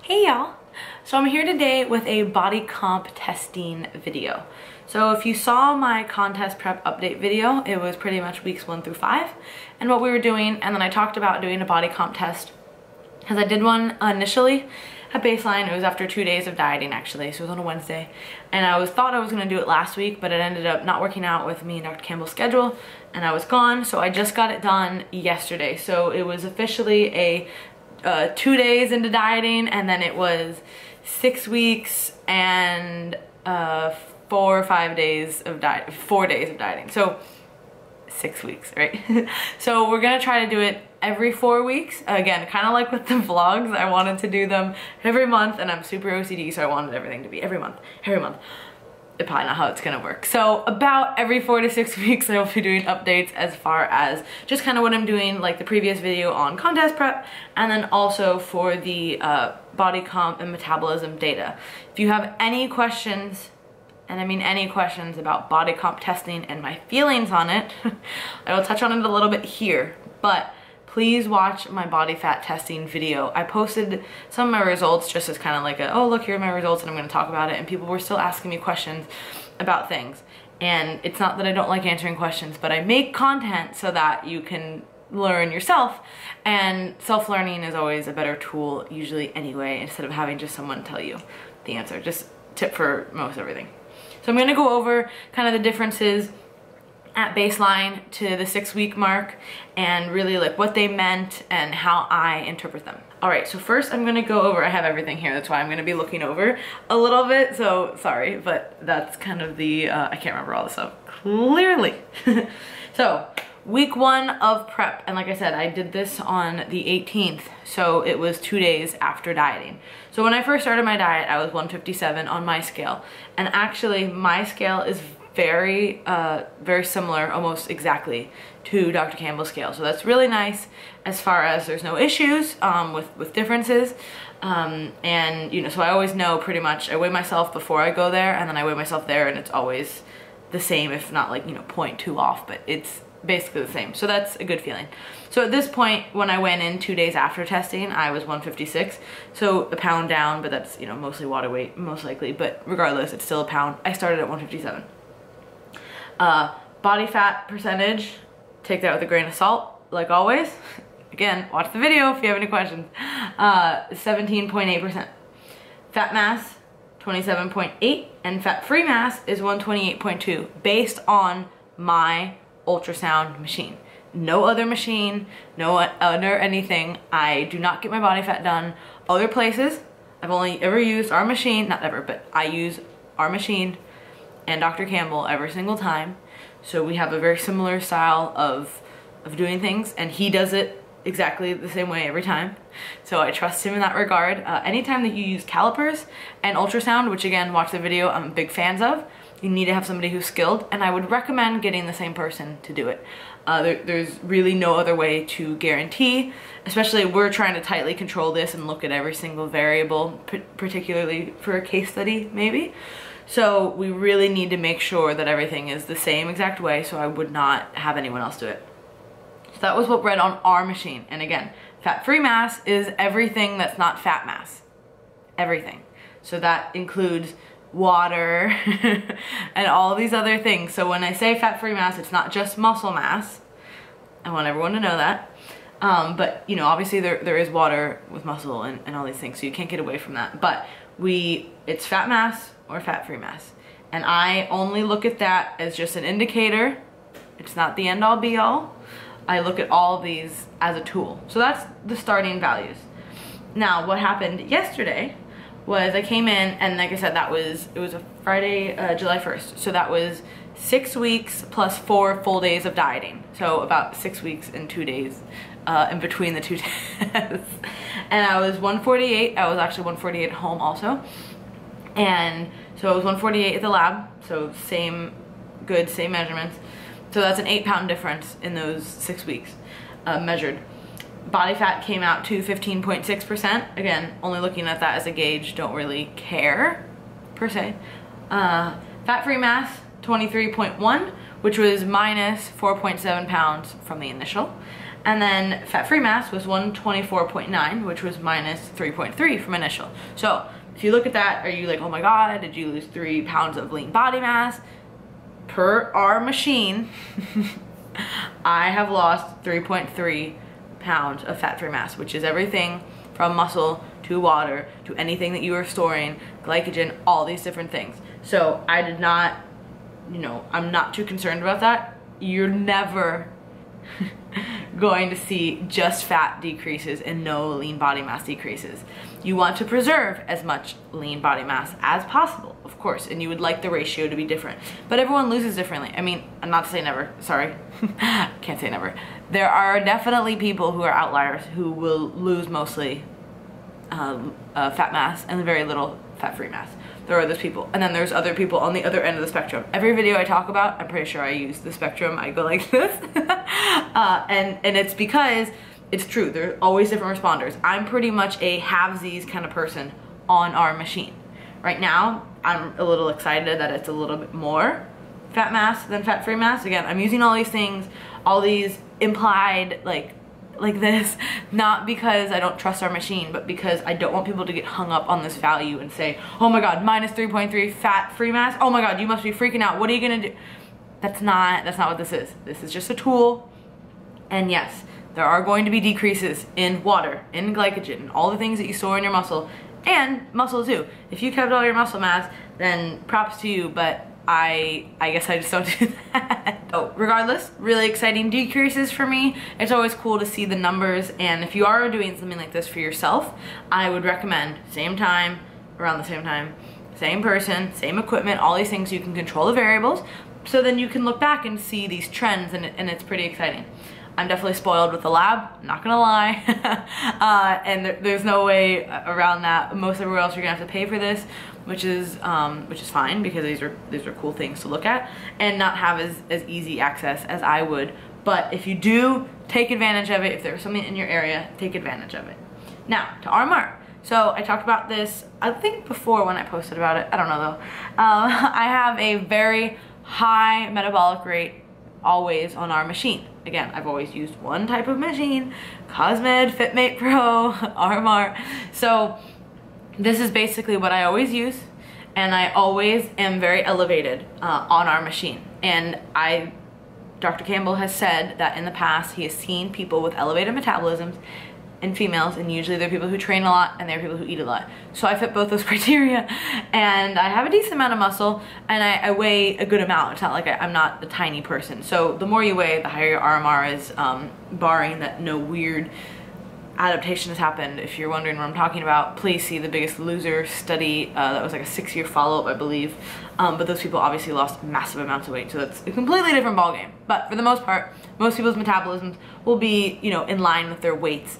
Hey y'all! So I'm here today with a body comp testing video. So if you saw my contest prep update video, it was pretty much weeks 1 through 5 and what we were doing, and then I talked about doing a body comp test because I did one initially at baseline. It was after 2 days of dieting actually, so it was on a Wednesday, and I thought I was going to do it last week, but it ended up not working out with me and Dr. Campbell's schedule and I was gone, so I just got it done yesterday. So it was officially a 2 days into dieting, and then it was 6 weeks and 4 or 5 days of 4 days of dieting. So 6 weeks, right? So we're gonna try to do it every 4 weeks. Again, kind of like with the vlogs, I wanted to do them every month, and I'm super OCD, so I wanted everything to be every month. It's probably not how it's gonna work. So about every 4 to 6 weeks, I will be doing updates as far as just kind of what I'm doing, like the previous video on contest prep, and then also for the body comp and metabolism data. If you have any questions, and I mean any questions about body comp testing and my feelings on it, I will touch on it a little bit here, but please watch my body fat testing video. I posted some of my results just as kind of like oh look, here are my results and I'm gonna talk about it, and people were still asking me questions about things. And it's not that I don't like answering questions, but I make content so that you can learn yourself, and self-learning is always a better tool usually anyway, instead of having just someone tell you the answer. Just tip for most everything. So I'm gonna go over kind of the differences at baseline to the 6 week mark and really like what they meant and how I interpret them. All right, so first I'm gonna go over, I have everything here, that's why I'm gonna be looking over a little bit, so sorry, but that's kind of the, I can't remember all this stuff clearly. So week 1 of prep, and like I said, I did this on the 18th, so it was 2 days after dieting. So when I first started my diet, I was 157 on my scale, and actually my scale is very similar, almost exactly, to Dr. Campbell's scale. So that's really nice as far as there's no issues with differences. And you know, so I always know pretty much, I weigh myself before I go there, and then I weigh myself there, and it's always the same, if not like, you know, 0.2 off, but it's basically the same. So that's a good feeling. So at this point, when I went in 2 days after testing, I was 156. So a pound down, but that's, you know, mostly water weight, most likely, but regardless, it's still a pound. I started at 157. Body fat percentage, take that with a grain of salt, like always. Again, watch the video if you have any questions. 17.8%. Fat mass, 27.8, and fat-free mass is 128.2, based on my ultrasound machine. No other machine, no other anything. I do not get my body fat done other places. I've only ever used our machine, not ever, but I use our machine and Dr. Campbell every single time. So we have a very similar style of doing things, and he does it exactly the same way every time. So I trust him in that regard. Anytime that you use calipers and ultrasound, which again, watch the video, I'm big fans of, you need to have somebody who's skilled, and I would recommend getting the same person to do it. There's really no other way to guarantee, especially we're trying to tightly control this and look at every single variable, particularly for a case study maybe. So we really need to make sure that everything is the same exact way, so I would not have anyone else do it. So that was what read on our machine. And again, fat-free mass is everything that's not fat mass. Everything. So that includes water and all these other things. So when I say fat-free mass, it's not just muscle mass. I want everyone to know that. But you know, obviously there is water with muscle and all these things, so you can't get away from that. But it's fat mass or fat-free mass. And I only look at that as just an indicator. It's not the end all be all. I look at all of these as a tool. So that's the starting values. Now what happened yesterday was I came in, and like I said, it was a Friday, July 1st. So that was 6 weeks plus 4 full days of dieting. So about 6 weeks and 2 days in between the 2 tests. And I was 148, I was actually 148 at home also. And so I was 148 at the lab, so same measurements. So that's an 8-pound difference in those 6 weeks measured. Body fat came out to 15.6%. Again, only looking at that as a gauge, don't really care per se. Fat-free mass, 23.1, which was minus 4.7 pounds from the initial. And then fat-free mass was 124.9, which was minus 3.3 from initial. So if you look at that, are you like, oh my God, did you lose 3 pounds of lean body mass? Per our machine, I have lost 3.3 pounds of fat-free mass, which is everything from muscle to water to anything that you are storing, glycogen, all these different things. So I did not, you know, I'm not too concerned about that. You're never going to see just fat decreases and no lean body mass decreases. You want to preserve as much lean body mass as possible, of course, and you would like the ratio to be different. But everyone loses differently. I mean, not to say never, sorry. Can't say never. There are definitely people who are outliers who will lose mostly fat mass and very little fat-free mass. There are those people. And then there's other people on the other end of the spectrum. Every video I talk about, I'm pretty sure I use the spectrum. I go like this. And it's because it's true. There are always different responders. I'm pretty much a halvesies kind of person on our machine. Right now, I'm a little excited that it's a little bit more fat mass than fat-free mass. Again, I'm using all these things, all these implied like this, not because I don't trust our machine, but because I don't want people to get hung up on this value and say, oh my God, minus 3.3 fat-free mass. Oh my God, you must be freaking out. What are you gonna do? That's not what this is. This is just a tool. And yes, there are going to be decreases in water, in glycogen, all the things that you store in your muscle, and muscle too. If you kept all your muscle mass, then props to you, but I guess I just don't do that. So regardless, really exciting decreases for me. It's always cool to see the numbers, and if you are doing something like this for yourself, I would recommend same time, around the same time, same person, same equipment, all these things. You can control the variables, so then you can look back and see these trends, and it's pretty exciting. I'm definitely spoiled with the lab, not gonna lie. And there's no way around that. Most everywhere else you're gonna have to pay for this, which is fine, because these are cool things to look at and not have as easy access as I would. But if you do, take advantage of it. If there's something in your area, take advantage of it. Now, to RMR. So I talked about this, I think before when I posted about it, I don't know though. I have a very high metabolic rate always on our machine. Again, I've always used one type of machine, COSMED, FitMate Pro, RMR. So this is basically what I always use, and I always am very elevated on our machine. And Dr. Campbell has said that in the past he has seen people with elevated metabolisms in females, and usually they're people who train a lot and they're people who eat a lot. So I fit both those criteria, and I have a decent amount of muscle, and I weigh a good amount. It's not like I'm not a tiny person. So the more you weigh, the higher your RMR is, barring that no weird adaptation has happened. If you're wondering what I'm talking about, please see the Biggest Loser study. That was like a 6-year follow-up, I believe. But those people obviously lost massive amounts of weight, so that's a completely different ballgame. But for the most part, most people's metabolisms will be, you know, in line with their weights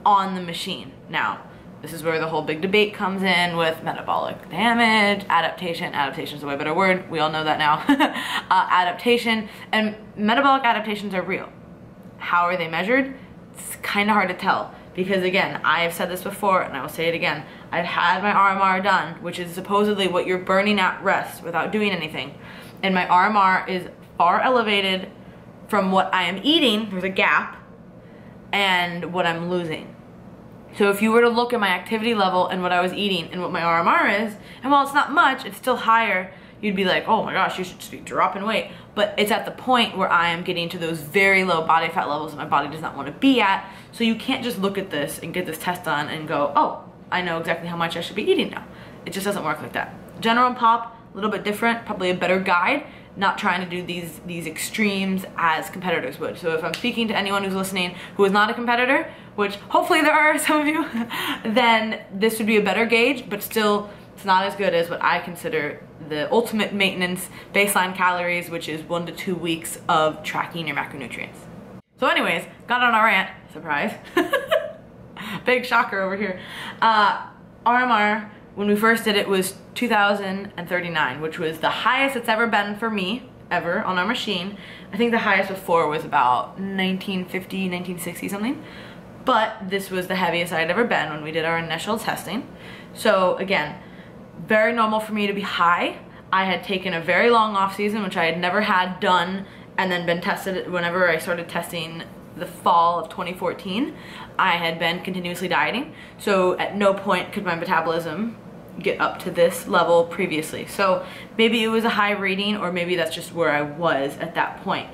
on the machine. Now, this is where the whole big debate comes in with metabolic damage, adaptation. Adaptation is a way better word. We all know that now. Adaptation and metabolic adaptations are real. How are they measured? It's kind of hard to tell, because again, I have said this before and I will say it again. I've had my RMR done, which is supposedly what you're burning at rest without doing anything. And my RMR is far elevated from what I am eating, there's a gap, and what I'm losing. So if you were to look at my activity level and what I was eating and what my RMR is, and while it's not much, it's still higher, you'd be like, oh my gosh, you should just be dropping weight. But it's at the point where I am getting to those very low body fat levels that my body does not want to be at. So you can't just look at this and get this test done and go, oh, I know exactly how much I should be eating now. It just doesn't work like that. General pop, a little bit different, probably a better guide, not trying to do these extremes as competitors would. So if I'm speaking to anyone who's listening who is not a competitor, which hopefully there are some of you, then this would be a better gauge, but still it's not as good as what I consider the ultimate maintenance baseline calories, which is 1 to 2 weeks of tracking your macronutrients. So anyways, got on a rant, surprise. Big shocker over here. RMR, when we first did it, was 2,039, which was the highest it's ever been for me, ever, on our machine. I think the highest before was about 1950, 1960 something. But this was the heaviest I'd ever been when we did our initial testing. So again, very normal for me to be high. I had taken a very long off season, which I had never had done, and then been tested whenever I started testing the fall of 2014, I had been continuously dieting. So at no point could my metabolism get up to this level previously. So maybe it was a high reading, or maybe that's just where I was at that point.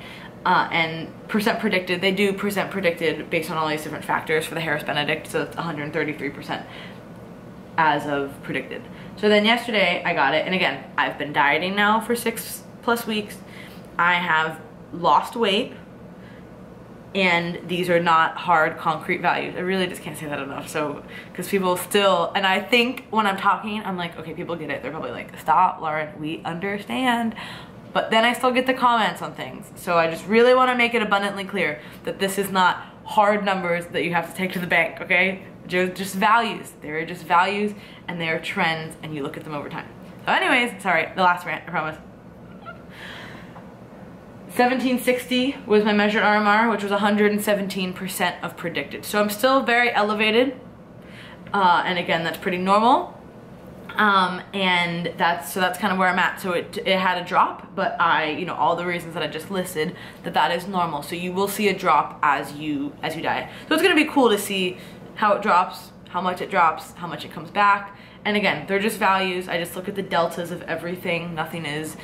And percent predicted, they do percent predicted based on all these different factors for the Harris Benedict, so it's 133% as of predicted. So then yesterday I got it, and again, I've been dieting now for 6+ weeks. I have lost weight, and these are not hard concrete values. I really just can't say that enough. So, because people still, and I think when I'm talking, I'm like, okay, people get it. They're probably like, stop, Lauren, we understand. But then I still get the comments on things. So I just really want to make it abundantly clear that this is not hard numbers that you have to take to the bank, okay? Just values. They're just values, and they're trends, and you look at them over time. So anyways, sorry, the last rant, I promise. 1760 was my measured RMR, which was 117% of predicted. So I'm still very elevated, and again, that's pretty normal. And that's kind of where I'm at. So it had a drop, but all the reasons that I just listed, that is normal. So you will see a drop as you diet. So it's gonna be cool to see how it drops, how much it drops, how much it comes back. And again, they're just values. I just look at the deltas of everything. Nothing is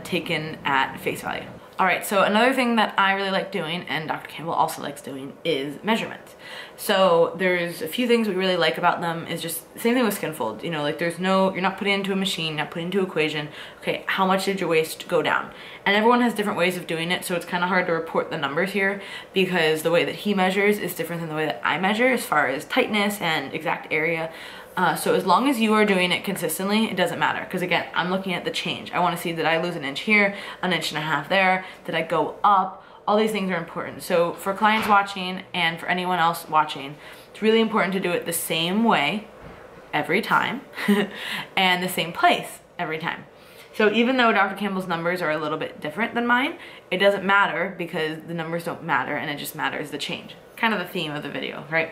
taken at face value. All right, so another thing that I really like doing, and Dr. Campbell also likes doing, is measurements. So there's a few things we really like about them. Is just the same thing with Skinfold. Like you're not putting it into a machine, not putting it into an equation. Okay, how much did your waist go down? And everyone has different ways of doing it, so it's kind of hard to report the numbers here because the way that he measures is different than the way that I measure as far as tightness and exact area. So as long as you are doing it consistently, it doesn't matter. Because again, I'm looking at the change. I want to see, did I lose an inch here, an inch and a half there? Did I go up? All these things are important. So for clients watching and for anyone else watching, it's really important to do it the same way every time and the same place every time. So even though Dr. Campbell's numbers are a little bit different than mine, it doesn't matter because the numbers don't matter, and it just matters the change. Kind of the theme of the video, right?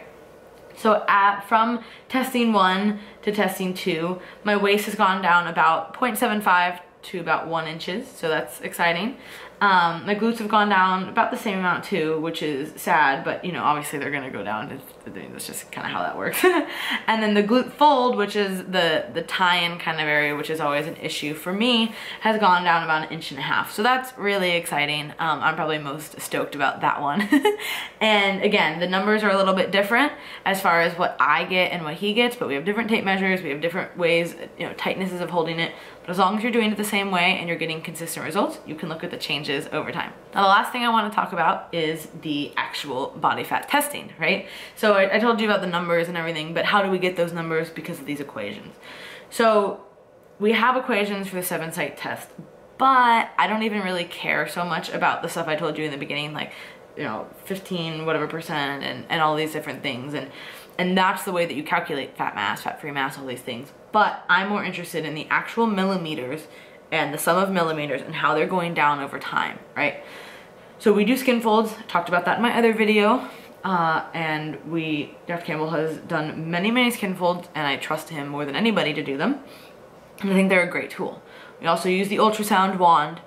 So from testing 1 to testing 2, my waist has gone down about 0.75 to about 1 inches, so that's exciting. My glutes have gone down about the same amount too, which is sad, but obviously they're gonna go down. That's just kind of how that works. And then the glute fold, which is the tie-in kind of area, which is always an issue for me, has gone down about 1.5 inches. So that's really exciting. I'm probably most stoked about that one. And again, the numbers are a little bit different as far as what I get and what he gets, but we have different tape measures, we have different ways, tightnesses of holding it. But as long as you're doing it the same way and you're getting consistent results, you can look at the changes over time. Now the last thing I want to talk about is the actual body fat testing, right? So I told you about the numbers and everything, but how do we get those numbers? Because of these equations. So we have equations for the 7-site test, but I don't even really care so much about the stuff I told you in the beginning, like 15 whatever percent and all these different things, and that's the way that you calculate fat mass, fat-free mass, all these things. But I'm more interested in the actual millimeters and the sum of millimeters and how they're going down over time, right? So we do skin folds, talked about that in my other video, and Dr. Campbell has done many skin folds, and I trust him more than anybody to do them, and I think they're a great tool. We also use the ultrasound wand,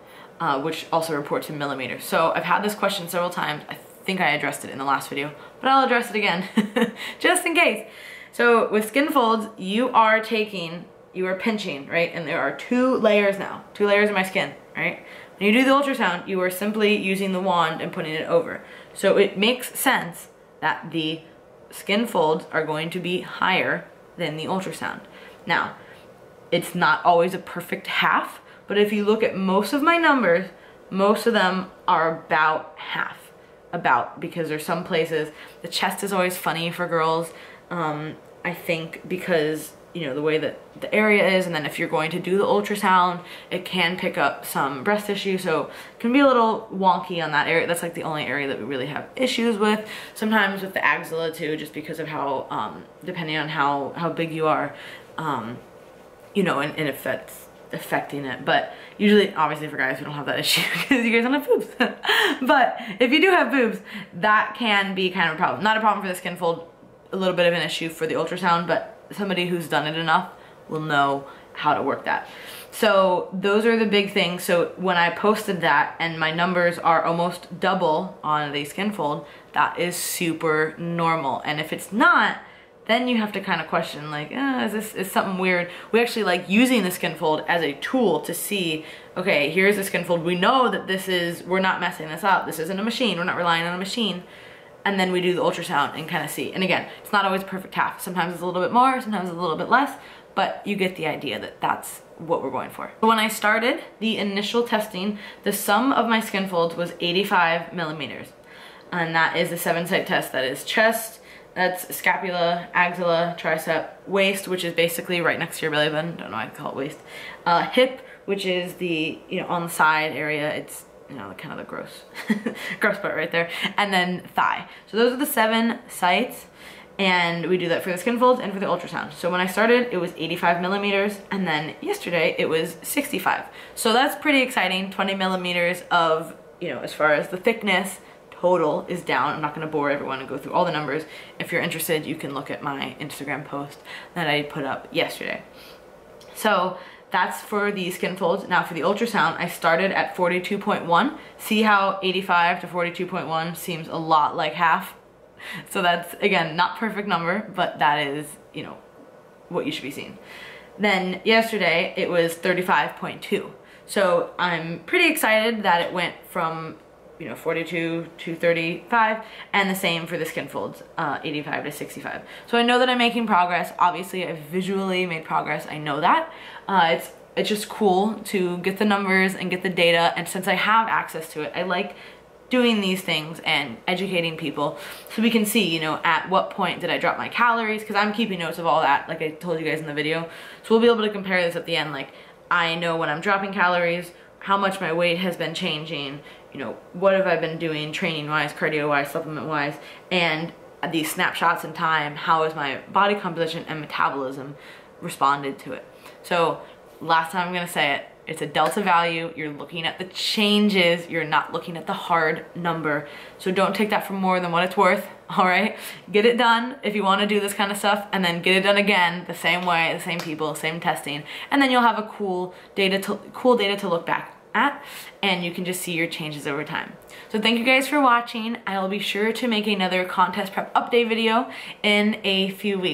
which also reports in millimeters. So I've had this question several times. I think I addressed it in the last video, but I'll address it again, just in case. So with skin folds, you are pinching, right? And there are 2 layers now, 2 layers of my skin, right? When you do the ultrasound, you are simply using the wand and putting it over. So it makes sense that the skin folds are going to be higher than the ultrasound. Now, it's not always a perfect half, but if you look at most of my numbers, most of them are about half. Because there's some places, the chest is always funny for girls, I think because the way that the area is, and then if you're going to do the ultrasound, it can pick up some breast tissue, so it can be a little wonky on that area. That's like the only area that we really have issues with. Sometimes with the axilla too, just because of how, depending on how big you are, and if that's affecting it. But usually, obviously for guys, we don't have that issue because you guys don't have boobs. But if you do have boobs, that can be kind of a problem. Not a problem for the skin fold, a little bit of an issue for the ultrasound, but somebody who's done it enough will know how to work that. So those are the big things. So when I posted that and my numbers are almost double on the skin fold, that is super normal. And if it's not, then you have to kind of question, like, is something weird? We actually like using the skin fold as a tool to see, okay, here's the skin fold. We know that we're not messing this up. This isn't a machine. We're not relying on a machine. And then we do the ultrasound and kind of see. And again, it's not always perfect half. Sometimes it's a little bit more, sometimes it's a little bit less, but you get the idea that that's what we're going for. When I started the initial testing, the sum of my skin folds was 85 millimeters. And that is a 7-site test. That is chest, that's scapula, axilla, tricep, waist, which is basically right next to your belly button. Don't know why I call it waist. Hip, which is the, on the side area. It's, kind of the gross part right there. And then thigh. So those are the 7 sites. And we do that for the skin folds and for the ultrasound. So when I started, it was 85 millimeters. And then yesterday it was 65. So that's pretty exciting. 20 millimeters of, as far as the thickness total is down. I'm not going to bore everyone and go through all the numbers. If you're interested, you can look at my Instagram post that I put up yesterday. So that's for the skin folds. Now for the ultrasound, I started at 42.1. See how 85 to 42.1 seems a lot like half? So that's, again, not perfect number, but that is, what you should be seeing. Then yesterday it was 35.2. So I'm pretty excited that it went from 42 to 35, and the same for the skin folds, 85 to 65. So I know that I'm making progress. Obviously, I visually made progress. I know that. It's just cool to get the numbers and get the data, and since I have access to it, I like doing these things and educating people so we can see, at what point did I drop my calories, because I'm keeping notes of all that, like I told you guys in the video. So we'll be able to compare this at the end, like I know when I'm dropping calories, how much my weight has been changing, what have I been doing training-wise, cardio-wise, supplement-wise, and these snapshots in time, how has my body composition and metabolism responded to it. So last time I'm gonna say it, it's a delta value. You're looking at the changes. You're not looking at the hard number. So don't take that for more than what it's worth, all right? Get it done if you wanna do this kind of stuff, and then get it done again the same way, the same people, same testing, and then you'll have a cool data to look back at, and you can just see your changes over time. So thank you guys for watching. I will be sure to make another contest prep update video in a few weeks.